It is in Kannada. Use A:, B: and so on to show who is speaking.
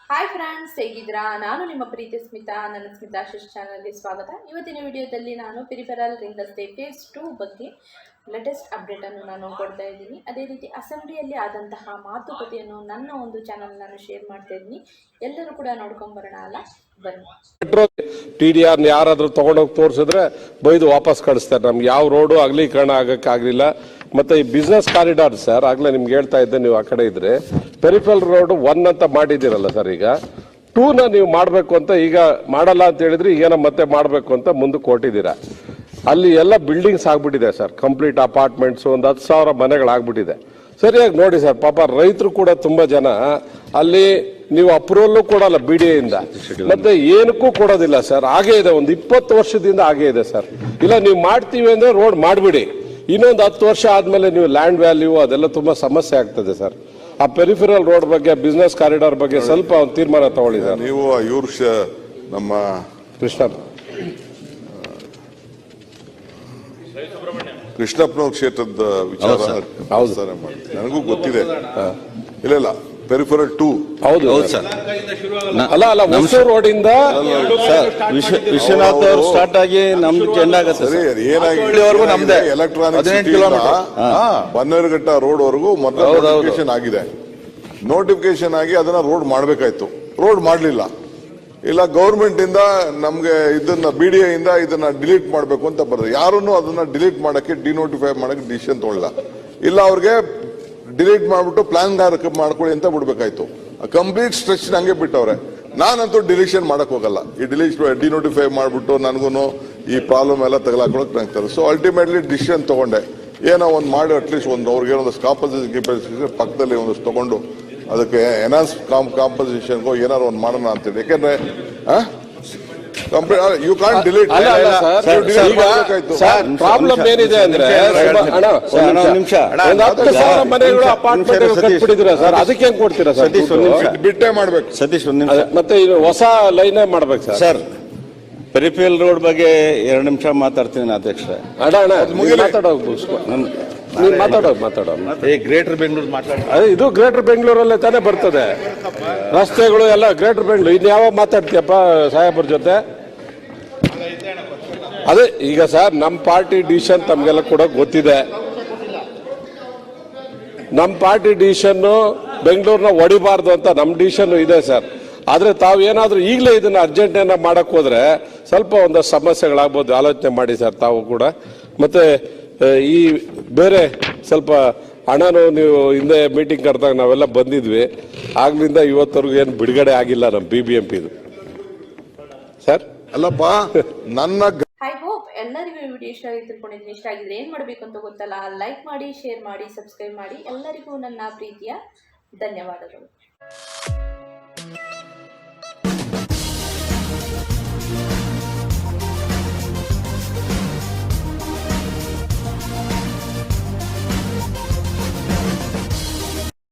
A: ಹಾಯ್ ಫ್ರೆಂಡ್ಸ್, ಹೇಗಿದ್ದೀರಾ? ನಾನು ನಿಮ್ಮ ಪ್ರೀತಿ ಸ್ಮಿತಾ. ನನ್ನ ಸ್ಮಿತಾ ಶಿಶ್ ಚಾನಲ್ಗೆ ಸ್ವಾಗತ. ಇವತ್ತಿನ ವಿಡಿಯೋದಲ್ಲಿ ನಾನು ಪೆರಿಫೆರಲ್ ರಿಂಗ್ ರಸ್ತೆ ಫೇಸ್ 2 ಬಗ್ಗೆ ಲೇಟೆಸ್ಟ್ ಅಪ್ಡೇಟನ್ನು ನಾನು ಕೊಡ್ತಾ ಇದ್ದೀನಿ. ಅದೇ ರೀತಿ ಅಸೆಂಬ್ಲಿಯಲ್ಲಿ ಆದಂತಹ ಮಾತುಕತೆಯನ್ನು ನನ್ನ ಒಂದು ಚಾನಲ್ ನಾನು ಶೇರ್ ಮಾಡ್ತಾ ಇದ್ದೀನಿ. ಎಲ್ಲರೂ ಕೂಡ ನೋಡ್ಕೊಂಬರೋಣ ಅಲ್ಲ, ಬನ್ನಿ.
B: TDR ಯಾರಾದ್ರೂ ತಗೊಂಡೋಗಿ ತೋರಿಸಿದ್ರೆ ಬೈದು ವಾಪಸ್ ಕಳಿಸ್ತಾರೆ. ನಮ್ಗೆ ಯಾವ ರೋಡು ಅಗಲೀಕರಣ ಆಗಕ್ಕಾಗಲಿಲ್ಲ. ಮತ್ತೆ ಈ ಬಿಸ್ನೆಸ್ ಕಾರಿಡಾರ್ ಸರ್, ಆಗ್ಲೇ ನಿಮ್ಗೆ ಹೇಳ್ತಾ ಇದ್ದೆ, ನೀವು ಆ ಕಡೆ ಇದ್ರೆ ಪೆರಿಫೆರಲ್ ರೋಡ್ 1 ಅಂತ ಮಾಡಿದಿರಲ್ಲ ಸರ್, ಈಗ 2ನ ನೀವು ಮಾಡಬೇಕು ಅಂತ ಈಗ ಮಾಡಲ್ಲ ಅಂತ ಹೇಳಿದ್ರೆ ಈಗೇನ ಮತ್ತೆ ಮಾಡಬೇಕು ಅಂತ ಮುಂದಕ್ಕೆ ಕೊಟ್ಟಿದ್ದೀರಾ. ಅಲ್ಲಿ ಎಲ್ಲ ಬಿಲ್ಡಿಂಗ್ಸ್ ಆಗ್ಬಿಟ್ಟಿದೆ ಸರ್, ಕಂಪ್ಲೀಟ್ ಅಪಾರ್ಟ್ಮೆಂಟ್ಸ್, ಒಂದು 10,000 ಮನೆಗಳಾಗ್ಬಿಟ್ಟಿದೆ. ಸರಿಯಾಗಿ ನೋಡಿ ಸರ್, ಪಾಪ ರೈತರು ಕೂಡ ತುಂಬಾ ಜನ ಅಲ್ಲಿ ನೀವು ಅಪ್ರೂವಲ್ ಕೊಡಲ್ಲ BDA ಮತ್ತೆ ಏನಕ್ಕೂ ಕೊಡೋದಿಲ್ಲ ಸರ್. ಹಾಗೇ ಇದೆ, ಒಂದು 20 ವರ್ಷದಿಂದ ಹಾಗೇ ಇದೆ ಸರ್. ಇಲ್ಲ ನೀವು ಮಾಡ್ತೀವಿ ಅಂದ್ರೆ ರೋಡ್ ಮಾಡ್ಬಿಡಿ, ಇನ್ನೊಂದು 10 ವರ್ಷ ಆದ್ಮೇಲೆ ನೀವು ಲ್ಯಾಂಡ್ ವ್ಯಾಲ್ಯೂ ಅದೆಲ್ಲ ತುಂಬಾ ಸಮಸ್ಯೆ ಆಗ್ತದೆ ಸರ್. ಆ ಪೆರಿಫೆರಲ್ ರೋಡ್ ಬಗ್ಗೆ, ಬಿಸ್ನೆಸ್ ಕಾರಿಡಾರ್ ಬಗ್ಗೆ ಸ್ವಲ್ಪ ಒಂದು ತೀರ್ಮಾನ ತಗೊಳ್ಳಿ ಸರ್.
C: ನೀವು ನಮ್ಮ ಕೃಷ್ಣಪ್ಪನವ್ರ ಕ್ಷೇತ್ರದ ವಿಚಾರ ನನಗೂ ಗೊತ್ತಿದೆ. ಇಲ್ಲ ಪೆರಿಫೆರಲ್ 2
B: ಹೌದು ಸರ್. ಅಲ್ಲ ಹೊಸೂರು ರೋಡ್ ಇಂದ
D: ವಿಶ್ವನಾಥ್ ಅವರು ಸ್ಟಾರ್ಟ್ ಆಗಿ ನಮ್ದು ಎಂಡ್ ಆಗುತ್ತೆ.
C: ಏನಾಗಿದೆ, ನಮ್ದೇ ಎಲೆಕ್ಟ್ರಾನಿಕ್ ಬನ್ನೇರುಘಟ್ಟ ರೋಡ್ ವರೆಗೂ ಮೊದಲ ನೋಟಿಫಿಕೇಶನ್ ಆಗಿದೆ. ನೋಟಿಫಿಕೇಶನ್ ಆಗಿ ಅದನ್ನ ರೋಡ್ ಮಾಡ್ಬೇಕಾಯ್ತು, ರೋಡ್ ಮಾಡ್ಲಿಲ್ಲ. ಇಲ್ಲ ಗೌರ್ಮೆಂಟ್ ಇಂದ ನಮ್ಗೆ ಇದನ್ನ BDA ಇಂದ ಇದನ್ನ ಡಿಲೀಟ್ ಮಾಡ್ಬೇಕು ಅಂತ ಬರ್ತದೆ. ಯಾರನ್ನು ಅದನ್ನ ಡಿಲೀಟ್ ಮಾಡಕ್ಕೆ, ಡಿನೋಟಿಫೈ ಮಾಡಕ್ಕೆ ಡಿಸಿಷನ್ ತಗೊಳ್ಳ. ಇಲ್ಲ ಅವ್ರಿಗೆ ಡಿಲೀಟ್ ಮಾಡ್ಬಿಟ್ಟು ಪ್ಲಾನ್ ಮಾಡ್ಕೊಳ್ಳಿ ಅಂತ ಬಿಡ್ಬೇಕಾಯ್ತು. ಕಂಪ್ಲೀಟ್ ಸ್ಟ್ರೆಚ್ ನಂಗೆ ಬಿಟ್ಟವ್ರೆ. ನಾನಂತೂ ಡಿಲೀಷನ್ ಮಾಡಕ್ ಹೋಗಲ್ಲ. ಈ ಡಿನೋಟಿಫೈ ಮಾಡ್ಬಿಟ್ಟು ನನಗೂ ಈ ಪ್ರಾಬ್ಲಮ್ ಎಲ್ಲ ತಗಲಾಕೊಳಕ್ ನಂಗೆ. ಸೊ ಅಲ್ಟಿಮೇಟ್ಲಿ ಡಿಸಿಷನ್ ತಗೊಂಡೆ, ಏನೋ ಒಂದು ಮಾಡಿ ಅಟ್ಲೀಸ್ಟ್ ಒಂದು ಅವ್ರಿಗೆ ಒಂದಷ್ಟು ಕಾಂಪನ್ಸೇಷನ್ ಪಕ್ಕದಲ್ಲಿ ಒಂದಷ್ಟು ತಗೊಂಡು ಅದಕ್ಕೆ ಎನ್ಹಾನ್ಸ್ ಕಾಂಪನ್ಸೇಷನ್ಗೋ ಏನಾರು ಒಂದು ಮಾಡೋಣ ಅಂತೇಳಿ. ಯಾಕೆಂದ್ರೆ ಯು ಕಾಂಟ್ ಡಿಲೀಟ್.
B: ಪ್ರಾಬ್ಲಮ್ ಏನಿದೆ ಅಂದ್ರೆ ಮನೆಗಳು ಅಪಾರ್ಟ್ಮೆಂಟ್ ಕಟ್ಬಿಟ್ಟಿದ್ದೀರಾ ಸರ್, ಅದಕ್ಕೆ ಹೆಂಗ್ ಕೊಡ್ತೀರಾ ಸರ್?
C: ಬಿಟ್ಟೆ ಮಾಡ್ಬೇಕು
D: ಸತೀಶ್, ಒಂದು ನಿಮಿಷ.
B: ಮತ್ತೆ ಹೊಸ ಲೈನ್ ಮಾಡ್ಬೇಕು ಸರ್.
D: ಸರ್, ಪೆರಿಫೆರಲ್ ರೋಡ್ ಬಗ್ಗೆ 2 ನಿಮಿಷ ಮಾತಾಡ್ತೀನಿ ಅಧ್ಯಕ್ಷರೇ. ಗ್ರೇಟರ್ ಬೆಂಗಳೂರು
B: ಇದು ಗ್ರೇಟರ್ ಬೆಂಗಳೂರಲ್ಲೇ ತಾನೇ ಬರ್ತದೆ, ರಸ್ತೆಗಳು ಎಲ್ಲ ಗ್ರೇಟರ್ ಬೆಂಗಳೂರು. ಇನ್ನು ಯಾವಾಗ ಮಾತಾಡ್ತೀಯಪ್ಪ ಸಾಹೇಬ್ರ ಜೊತೆ? ಅದೇ ಈಗ ಸರ್, ನಮ್ಮ ಪಾರ್ಟಿ ಡಿಸಿಷನ್ ತಮ್ಗೆಲ್ಲ ಕೂಡ ಗೊತ್ತಿದೆ. ನಮ್ಮ ಪಾರ್ಟಿ ಡಿಸಿಷನ್ ಬೆಂಗಳೂರಿನ ಹೊಡಿಬಾರ್ದು ಅಂತ ನಮ್ಮ ಡಿಸಿಷನ್ ಇದೆ ಸರ್. ಆದ್ರೆ ತಾವು ಏನಾದ್ರೂ ಈಗಲೇ ಇದನ್ನ ಅರ್ಜೆಂಟ್ ಏನ ಮಾಡಕ್ ಹೋದ್ರೆ ಸ್ವಲ್ಪ ಒಂದಷ್ಟು ಸಮಸ್ಯೆಗಳಾಗ್ಬೋದು. ಆಲೋಚನೆ ಮಾಡಿ ಸರ್ ತಾವು ಕೂಡ. ಮತ್ತೆ ಈ ಬೇರೆ ಸ್ವಲ್ಪ ಹಣನು ನೀವು ಹಿಂದೆ ಮೀಟಿಂಗ್ ಕರೆದಾಗ ನಾವೆಲ್ಲ ಬಂದಿದ್ವಿ, ಆಗ್ಲಿಂದ ಇವತ್ತವರೆಗೂ ಏನು ಬಿಡುಗಡೆ ಆಗಿಲ್ಲ ನಮ್ಮ BBMPದು ಸರ್.
C: ಅಲ್ಲಪ್ಪ ನನ್ನ
A: ಐ ಹೋಪ್ ಎಲ್ಲರಿಗೂ ಈ ವಿಡಿಯೋ ಇಷ್ಟ ಆಗಿ ತಿಳ್ಕೊಂಡಿದ್ದೀನಿ. ಇಷ್ಟ ಆಗಿದ್ರೆ ಏನು ಮಾಡಬೇಕು ಅಂತ ಗೊತ್ತಲ್ಲ, ಲೈಕ್ ಮಾಡಿ, ಶೇರ್ ಮಾಡಿ, ಸಬ್ಸ್ಕ್ರೈಬ್ ಮಾಡಿ. ಎಲ್ಲರಿಗೂ ನನ್ನ ಪ್ರೀತಿಯ ಧನ್ಯವಾದಗಳು.